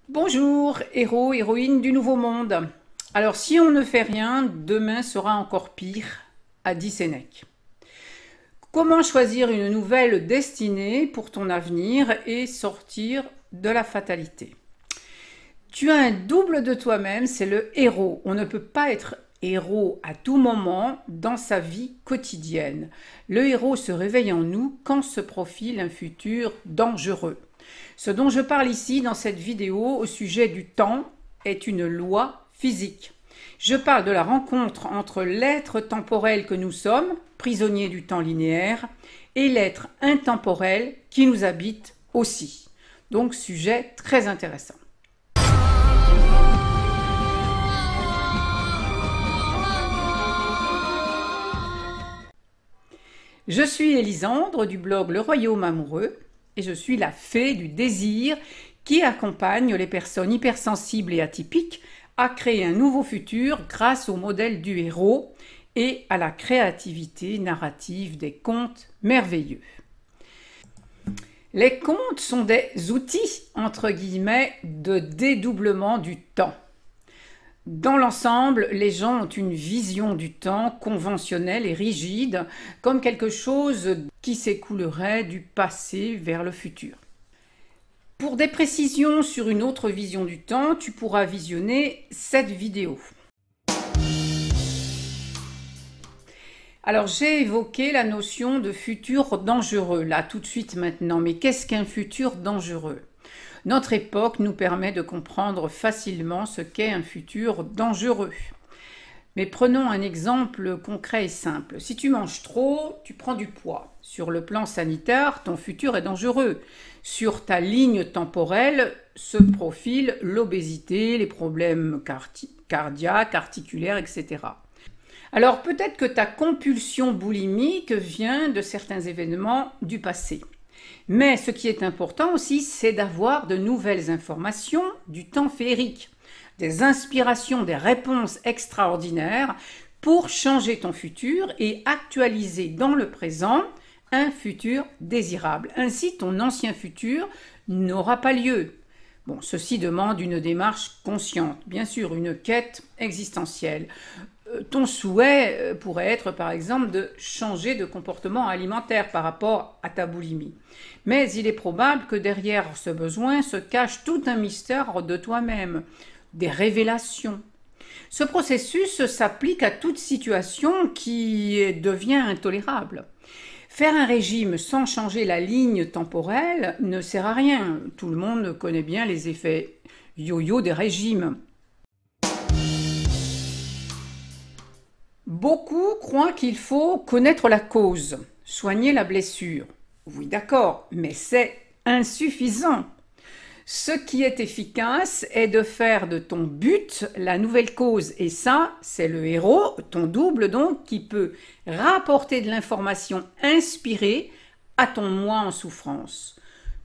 Bonjour, héros, héroïnes du Nouveau Monde. Alors, si on ne fait rien, demain sera encore pire, a dit Sénèque. Comment choisir une nouvelle destinée pour ton avenir et sortir de la fatalité? Tu as un double de toi-même, c'est le héros. On ne peut pas être héros à tout moment dans sa vie quotidienne. Le héros se réveille en nous quand se profile un futur dangereux. Ce dont je parle ici dans cette vidéo au sujet du temps est une loi physique. Je parle de la rencontre entre l'être temporel que nous sommes, prisonnier du temps linéaire, et l'être intemporel qui nous habite aussi. Donc, sujet très intéressant. Je suis Élisandre du blog Le Royaume Amoureux et je suis la fée du désir qui accompagne les personnes hypersensibles et atypiques à créer un nouveau futur grâce au modèle du héros et à la créativité narrative des contes merveilleux. Les contes sont des outils, entre guillemets, de dédoublement du temps. Dans l'ensemble, les gens ont une vision du temps conventionnelle et rigide, comme quelque chose qui s'écoulerait du passé vers le futur. Pour des précisions sur une autre vision du temps, tu pourras visionner cette vidéo. Alors, j'ai évoqué la notion de futur dangereux, là tout de suite maintenant, mais qu'est-ce qu'un futur dangereux ? Notre époque nous permet de comprendre facilement ce qu'est un futur dangereux. Mais prenons un exemple concret et simple. Si tu manges trop, tu prends du poids. Sur le plan sanitaire, ton futur est dangereux. Sur ta ligne temporelle se profilent l'obésité, les problèmes cardiaques, articulaires, etc. Alors peut-être que ta compulsion boulimique vient de certains événements du passé. Mais ce qui est important aussi, c'est d'avoir de nouvelles informations du temps féerique, des inspirations, des réponses extraordinaires pour changer ton futur et actualiser dans le présent un futur désirable. Ainsi, ton ancien futur n'aura pas lieu. Bon, ceci demande une démarche consciente, bien sûr, une quête existentielle. Ton souhait pourrait être, par exemple, de changer de comportement alimentaire par rapport à ta boulimie. Mais il est probable que derrière ce besoin se cache tout un mystère de toi-même, des révélations. Ce processus s'applique à toute situation qui devient intolérable. Faire un régime sans changer la ligne temporelle ne sert à rien. Tout le monde connaît bien les effets yo-yo des régimes. Beaucoup croient qu'il faut connaître la cause, soigner la blessure. Oui, d'accord, mais c'est insuffisant. Ce qui est efficace est de faire de ton but la nouvelle cause. Et ça, c'est le héros, ton double donc, qui peut rapporter de l'information inspirée à ton moi en souffrance.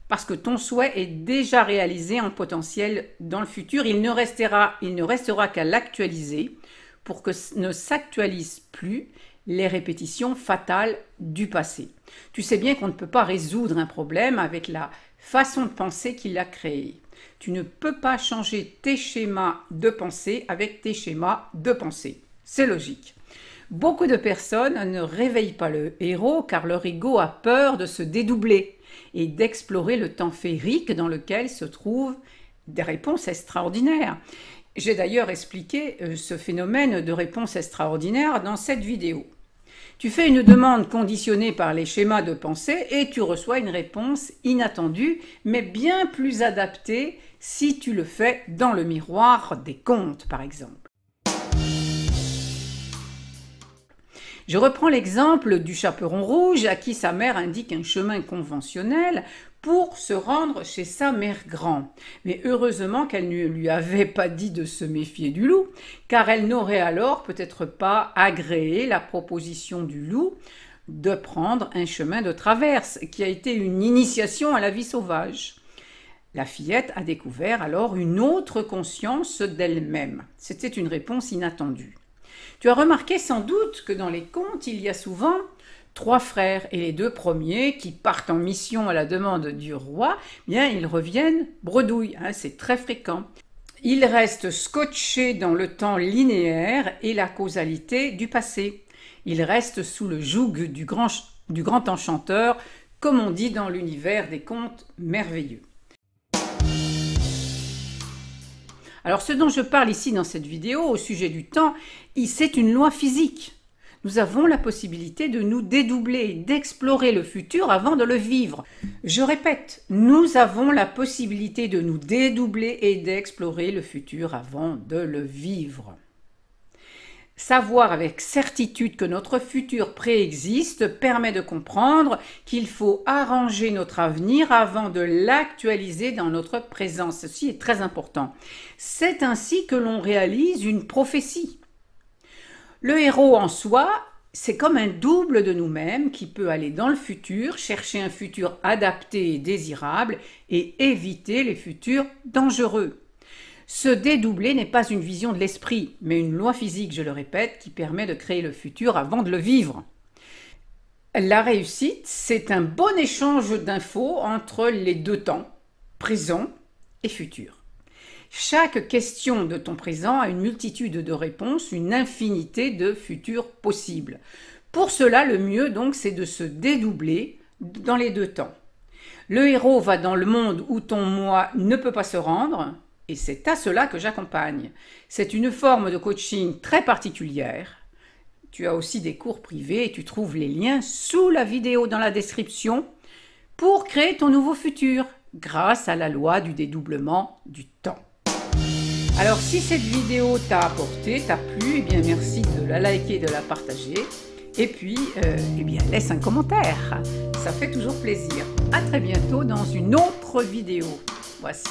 Parce que ton souhait est déjà réalisé en potentiel dans le futur. Il ne restera qu'à l'actualiser pour que ne s'actualisent plus les répétitions fatales du passé. Tu sais bien qu'on ne peut pas résoudre un problème avec la façon de penser qui l'a créé. Tu ne peux pas changer tes schémas de pensée avec tes schémas de pensée. C'est logique. Beaucoup de personnes ne réveillent pas le héros car leur ego a peur de se dédoubler et d'explorer le temps féerique dans lequel se trouvent des réponses extraordinaires. J'ai d'ailleurs expliqué ce phénomène de réponse extraordinaire dans cette vidéo. Tu fais une demande conditionnée par les schémas de pensée et tu reçois une réponse inattendue, mais bien plus adaptée si tu le fais dans le miroir des contes, par exemple. Je reprends l'exemple du chaperon rouge à qui sa mère indique un chemin conventionnel pour se rendre chez sa mère grand. Mais heureusement qu'elle ne lui avait pas dit de se méfier du loup, car elle n'aurait alors peut-être pas agréé la proposition du loup de prendre un chemin de traverse, qui a été une initiation à la vie sauvage. La fillette a découvert alors une autre conscience d'elle-même. C'était une réponse inattendue. Tu as remarqué sans doute que dans les contes, il y a souvent 3 frères et les 2 premiers qui partent en mission à la demande du roi, bien ils reviennent bredouilles, hein, c'est très fréquent. Ils restent scotchés dans le temps linéaire et la causalité du passé. Ils restent sous le joug du grand enchanteur, comme on dit dans l'univers des contes merveilleux. Alors ce dont je parle ici dans cette vidéo au sujet du temps, c'est une loi physique. Nous avons la possibilité de nous dédoubler, d'explorer le futur avant de le vivre. Je répète, nous avons la possibilité de nous dédoubler et d'explorer le futur avant de le vivre. Savoir avec certitude que notre futur préexiste permet de comprendre qu'il faut arranger notre avenir avant de l'actualiser dans notre présent. Ceci est très important. C'est ainsi que l'on réalise une prophétie. Le héros en soi, c'est comme un double de nous-mêmes qui peut aller dans le futur, chercher un futur adapté et désirable et éviter les futurs dangereux. Se dédoubler n'est pas une vision de l'esprit, mais une loi physique, je le répète, qui permet de créer le futur avant de le vivre. La réussite, c'est un bon échange d'infos entre les 2 temps, présent et futur. Chaque question de ton présent a une multitude de réponses, une infinité de futurs possibles. Pour cela, le mieux donc, c'est de se dédoubler dans les 2 temps. Le héros va dans le monde où ton moi ne peut pas se rendre, et c'est à cela que j'accompagne. C'est une forme de coaching très particulière. Tu as aussi des cours privés et tu trouves les liens sous la vidéo dans la description pour créer ton nouveau futur grâce à la loi du dédoublement du temps. Alors si cette vidéo t'a apporté, t'a plu, eh bien merci de la liker et de la partager. Et puis, eh bien laisse un commentaire, ça fait toujours plaisir. À très bientôt dans une autre vidéo. Voici.